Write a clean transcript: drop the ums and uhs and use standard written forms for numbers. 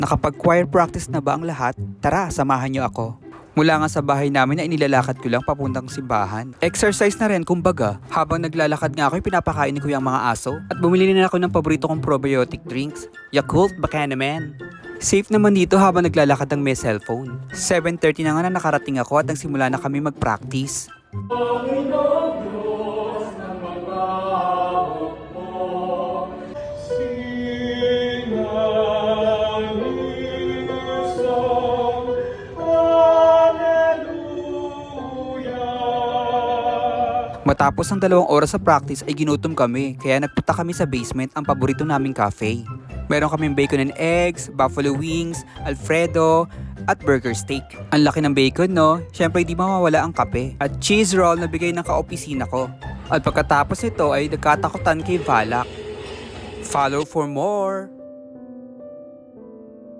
Nakapag-choir practice na ba ang lahat? Tara, samahan niyo ako. Mula nga sa bahay namin ay inilalakad ko lang papuntang simbahan. Exercise na rin kumbaga. Habang naglalakad nga ako, pinapakain ko yung mga aso. At bumili na ako ng paborito kong probiotic drinks. Yakult, baka naman. Safe naman dito habang naglalakad ang may cellphone. 7:30 na nga na nakarating ako at nagsimula na kami mag-practice. Matapos ang 2 oras sa practice ay ginutom kami, kaya nagpunta kami sa basement, ang paborito naming cafe. Meron kaming bacon and eggs, buffalo wings, alfredo, at burger steak. Ang laki ng bacon, no? Syempre di mawawala ang kape. At cheese roll na bigay ng kaopisina ko. At pagkatapos ito ay nagkatakutan kay Valak. Follow for more!